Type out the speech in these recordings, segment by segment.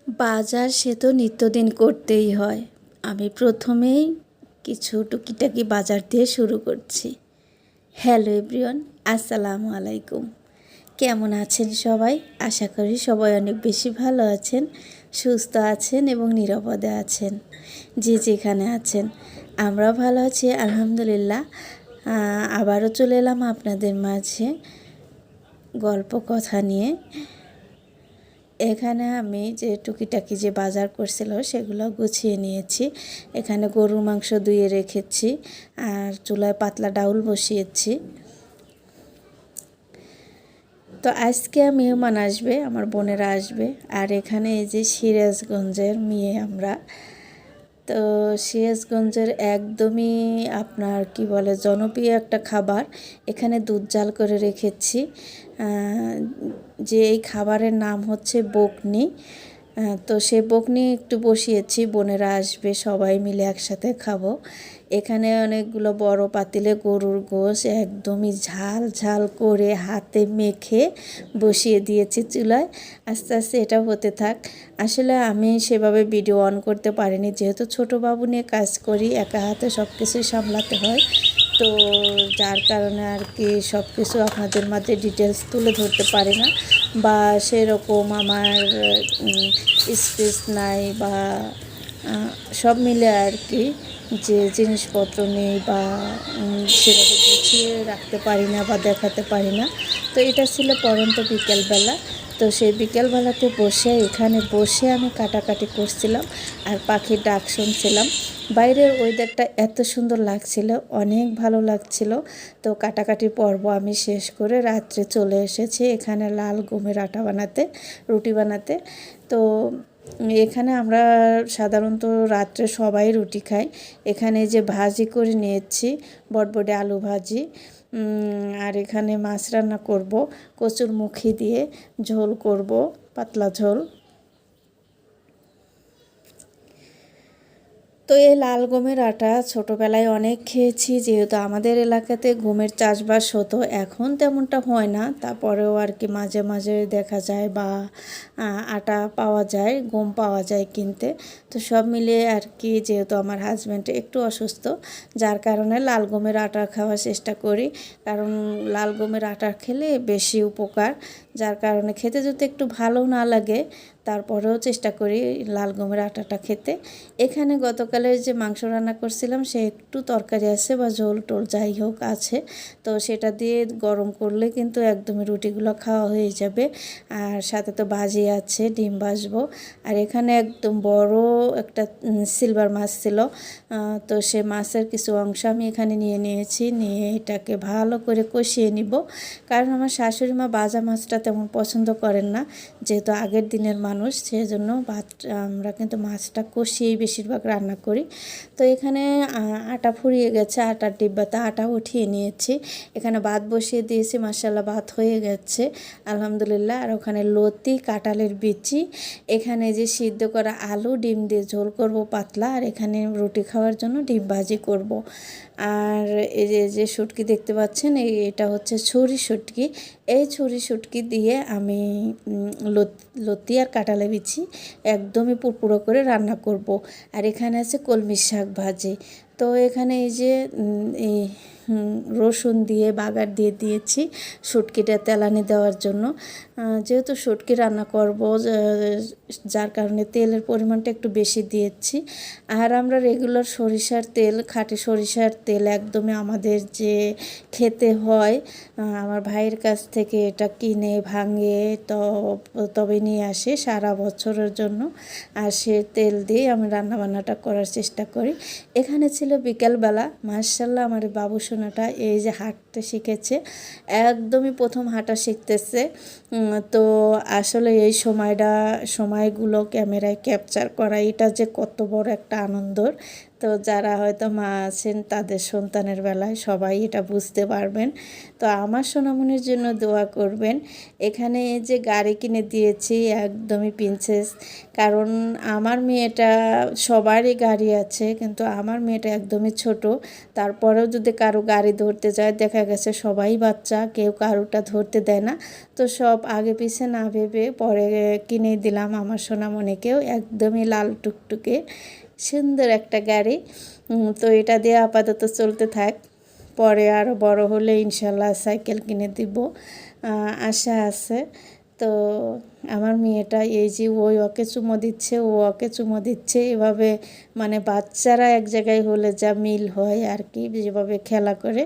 বাজার সে তো নিত্যদিন করতেই হয়। আমি প্রথমেই কিছু টুকিটাকি বাজার দিয়ে শুরু করছি। হ্যালো এভরিওয়ান, আসসালামু আলাইকুম। কেমন আছেন সবাই? আশা করি সবাই অনেক বেশি ভালো আছেন, সুস্থ আছেন এবং নিরাপদে আছেন। যে যেখানে আছেন, আমরাও ভালো আছি আলহামদুলিল্লাহ। আবারও চলে এলাম আপনাদের মাঝে গল্প কথা নিয়ে। এখানে আমি যে টুকিটাকি যে বাজার করছিল সেগুলো গুছিয়ে নিয়েছি। এখানে গরুর মাংস ধুয়ে রেখেছি আর চুলায় পাতলা ডাউল বসিয়েছি। তো আজকে মেহমান আসবে, আমার বোনেরা আসবে। আর এখানে এই যে সিরাজগঞ্জের মেয়ে আমরা, তো সিরাজগঞ্জের একদমই আপনার কি বলে জনপ্রিয় একটা খাবার। এখানে দুধ জাল করে রেখেছি, যে এই খাবারের নাম হচ্ছে বকনি। তো সে বকনি একটু বসিয়েছি, বোনেরা আসবে সবাই মিলে একসাথে খাবো। এখানে অনেকগুলো বড় পাতিলে গরুর গোশ একদমই ঝাল ঝাল করে হাতে মেখে বসিয়ে দিয়েছি চুলায়। আস্তে আস্তে এটা হতে থাক। আসলে আমি সেভাবে ভিডিও অন করতে পারিনি, যেহেতু ছোট বাবু নিয়ে কাজ করি, একা হাতে সব কিছুই সামলাতে হয়। তো যার কারণে আর কি সব কিছু আপনাদের মাঝে ডিটেলস তুলে ধরতে পারি না, বা সেরকম আমার স্পেস নাই, বা সব মিলে আর কি যে জিনিসপত্র নেই, বা সেভাবে গুছিয়ে রাখতে পারি না বা দেখাতে পারি না। তো এটা ছিল পরন্ত বিকেলবেলা। তো সেই বিকেলবেলাতে এখানে বসে আমি কাটাকাটি করছিলাম আর পাখির ডাক শুনছিলাম। বাইরের ওয়েদারটা এত সুন্দর লাগছিল, অনেক ভালো লাগছিল। তো কাটাকাটির পর্ব আমি শেষ করে রাত্রে চলে এসেছি এখানে লাল গমের আটা বানাতে, রুটি বানাতে। তো এখানে আমরা সাধারণত রাত্রে সবাই রুটি খাই। এখানে যে ভাজি করে নিয়েছি, বটবটে আলু ভাজি, আর এখানে মাছ রান্না করব, কচুর মুখি দিয়ে ঝোল করব, পাতলা ঝোল। তো এই লাল গমের আটা ছোটোবেলায় অনেক খেয়েছি, যেহেতু আমাদের এলাকাতে গমের চাষবাস হতো, এখন তেমনটা হয় না। তারপরেও আর কি মাঝে মাঝে দেখা যায় বা আটা পাওয়া যায়, গম পাওয়া যায় কিনতে। তো সব মিলিয়ে আর কি, যেহেতু আমার হাজব্যান্ড একটু অসুস্থ, যার কারণে লাল গমের আটা খাওয়ার চেষ্টা করি। কারণ লাল গমের আটা খেলে বেশি উপকার, যার কারণে খেতে যদি একটু ভালো না লাগে তারপরেও চেষ্টা করি লাল গমের আটাটা খেতে। এখানে গতকালের যে মাংস রান্না করছিলাম সে একটু তরকারি আছে বা ঝোল টোল যাই হোক আছে, তো সেটা দিয়ে গরম করলে কিন্তু একদমই রুটিগুলো খাওয়া হয়ে যাবে। আর সাথে তো ভাজি আছে, ডিম ভাজবো। আর এখানে একদম বড় একটা সিলভার মাছ ছিল, তো সে মাছের কিছু অংশ আমি এখানে নিয়েছি, নিয়ে এটাকে ভালো করে কষিয়ে নিব। কারণ আমার শাশুড়ি মা ভাজা মাছটা তেমন পছন্দ করেন না, যেহেতু আগের দিনের মানুষ, সেজন্য আমরা কিন্তু মাছটা কষিয়েই বেশিরভাগ রান্না করি। তো এখানে আটা ফুরিয়ে গেছে, আটার ডিব্বাতে আটা উঠিয়ে নিয়েছি। এখানে ভাত বসিয়ে দিয়েছি, মাশাআল্লাহ ভাত হয়ে গেছে আলহামদুলিল্লাহ। আর ওখানে লতি, কাঁঠালের বিচি, এখানে যে সিদ্ধ করা আলু, ডিম দিয়ে ঝোল করব পাতলা, আর এখানে রুটি খাওয়ার জন্য ডিম ভাজি করব। আর এই যে শুটকি দেখতে পাচ্ছেন, এটা হচ্ছে ছুরি শুটকি। এই ছুরি শুটকি দিয়ে আমি লতি আর কাঁঠালের বিচি একদমই পুরপুরো করে রান্না করব। আর এখানে আছে কলমি শাক ভাজি। তো এখানে এই যে এই রসুন দিয়ে বাগার দিয়ে দিয়েছি শুটকিটা তেলানি দেওয়ার জন্য। যেহেতু শুটকি রান্না করব, যার কারণে তেলের পরিমাণটা একটু বেশি দিয়েছি। আর আমরা রেগুলার সরিষার তেল, খাঁটি সরিষার তেল একদমই আমাদের যে খেতে হয়, আমার ভাইয়ের কাছ থেকে এটা কিনে ভাঙে তবে নিয়ে আসে সারা বছরের জন্য। আর সে তেল দিয়ে আমি রান্নাবান্নাটা করার চেষ্টা করি। এখানে ছিল বিকেলবেলা, মাশাআল্লাহ আমার বাবু সোনাটা এই যে হাঁটতে শিখেছে, একদমই প্রথম হাঁটা শিখতেছে। তো আসলে এই সময়গুলো ক্যামেরায় ক্যাপচার করা, এটা যে কত বড় একটা আনন্দর, তো যারা হয়তো মা আছেন তাদের সন্তানের বেলায় সবাই এটা বুঝতে পারবেন। তো আমার সোনামণির জন্য দোয়া করবেন। এখানে যে গাড়ি কিনে দিয়েছি একদমই প্রিন্সেস, কারণ আমার মেয়েটা, সবারই গাড়ি আছে কিন্তু আমার মেয়েটা একদমই ছোট। তারপরেও যদি কারো গাড়ি ধরতে যায় দেখা গেছে সবাই বাচ্চা, কেউ কারোটা ধরতে দেয় না। তো সব আগে পিছে না ভেবে পরে কিনে দিলাম আমার সোনামণিকেও একদমই লাল টুকটুকে সুন্দর একটা গাড়ি। তো এটা দিয়ে আপাতত চলতে থাক, পরে আরও বড় হলে ইনশাল্লাহ সাইকেল কিনে দিব আশা আছে। তো আমার মেয়েটা এই যে ওকে চুমো দিচ্ছে, ওকে চুমো দিচ্ছে, এভাবে মানে বাচ্চারা এক জায়গায় হলে যা মিল হয় আর কি, যেভাবে খেলা করে।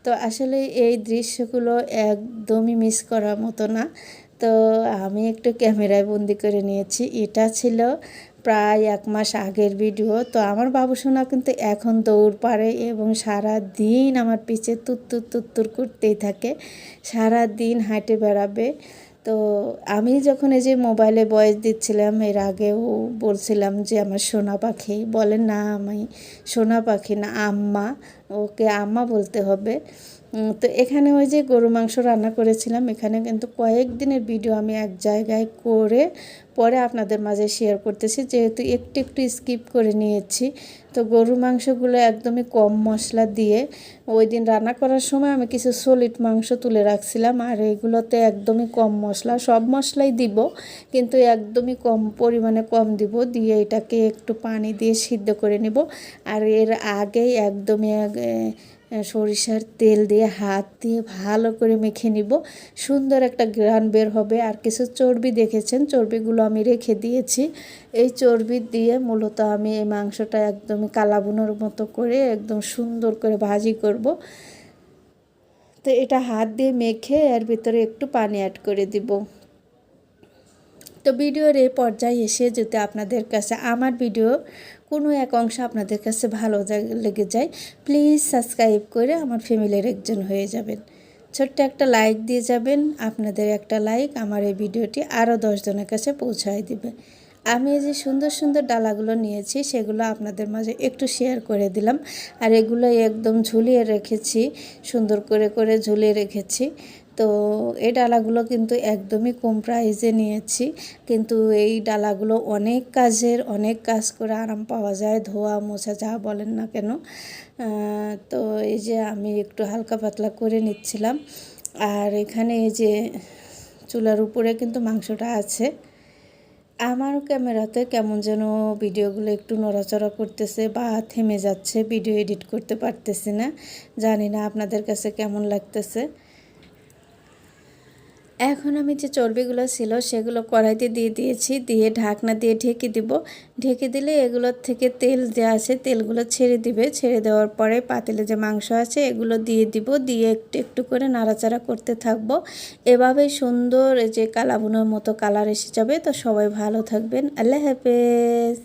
তো আসলে এই দৃশ্যগুলো একদমই মিস করার মতো না। তো আমি একটু ক্যামেরায় বন্দি করে নিয়েছি। এটা ছিল প্রায় 1 মাস আগের ভিডিও। তো আমার বাবুসোনা কিন্তু এখন দৌড় পারে এবং সারা দিন আমার পিছে তুত্তুর তুত্তুর করতেই থাকে, সারা দিন হাঁটে বেড়াবে। তো আমি যখন এই যে মোবাইলে ভয়েস দিচ্ছিলাম এর আগেও বলছিলাম যে আমার সোনা পাখি, বলে না আমি সোনা পাখি না, আম্মা, ওকে আম্মা বলতে হবে। তো এখানে ওই যে গরু মাংস রান্না করেছিলাম, এখানে কিন্তু কয়েকদিনের ভিডিও আমি এক জায়গায় করে পরে আপনাদের মাঝে শেয়ার করতেছি, যেহেতু একটু একটু স্কিপ করে নিয়েছি। তো গরু মাংসগুলো একদমই কম মশলা দিয়ে, ওই দিন রান্না করার সময় আমি কিছু সলিড মাংস তুলে রাখছিলাম, আর এগুলোতে একদমই কম মশলা, সব মশলাই দিব কিন্তু একদমই কম পরিমাণে কম দিব, দিয়ে এটাকে একটু পানি দিয়ে সিদ্ধ করে নিব। আর এর আগেই একদমই সরিষার তেল দিয়ে হাত দিয়ে ভালো করে মেখে নিব, সুন্দর একটা ঘ্রাণ বের হবে। আর কিছু চর্বি দেখেছেন, চর্বিগুলো আমি রেখে দিয়েছি। এই চর্বি দিয়ে মূলত আমি এই মাংসটা একদমই কালাবুনোর মতো করে একদম সুন্দর করে ভাজি করব। তো এটা হাত দিয়ে মেখে এর ভিতরে একটু পানি অ্যাড করে দিব। তো ভিডিওর এই পর্যায়ে এসে যদি আপনাদের কাছে আমার ভিডিও কোনো এক অংশ আপনাদের কাছে ভালো লেগে যায়, প্লিজ সাবস্ক্রাইব করে আমার ফ্যামিলির একজন হয়ে যাবেন। ছোট্ট একটা লাইক দিয়ে যাবেন, আপনাদের একটা লাইক আমার এই ভিডিওটি আরও 10 জনের কাছে পৌঁছায় দিবে। আমি এই যে সুন্দর সুন্দর ডালাগুলো নিয়েছি সেগুলো আপনাদের মাঝে একটু শেয়ার করে দিলাম। আর এগুলো একদম ঝুলিয়ে রেখেছি, সুন্দর করে করে ঝুলিয়ে রেখেছি। তো এই ডালাগুলো কিন্তু একদমই কম প্রাইসে নিয়েছি, কিন্তু এই ডালাগুলো অনেক কাজের, অনেক কাজ করে আরাম পাওয়া যায়, ধোয়া মোছা যা বলেন না কেন। তো এই যে আমি একটু হালকা পাতলা করে নিচ্ছিলাম। আর এখানে এই যে চুলার উপরে কিন্তু মাংসটা আছে। আমারও ক্যামেরাতে কেমন যেন ভিডিওগুলো একটু নড়াচড়া করতেছে বা থেমে যাচ্ছে, ভিডিও এডিট করতে পারতেছি না, জানি না আপনাদের কাছে কেমন লাগতেছে। এখন আমি যে চর্বিগুলো ছিল সেগুলো কড়াইতে দিয়ে দিয়েছি, দিয়ে ঢাকনা দিয়ে ঢেকে দিব। ঢেকে দিলে এগুলোর থেকে তেল যে আছে তেলগুলো ছেড়ে দিবে, ছেড়ে দেওয়ার পরে পাতিলে যে মাংস আছে এগুলো দিয়ে দিব, দিয়ে একটু একটু করে নাড়াচাড়া করতে থাকবো। এভাবেই সুন্দর যে কালাবুনোর মতো কালার এসে যাবে। তো সবাই ভালো থাকবেন, আল্লাহ হাফেজ।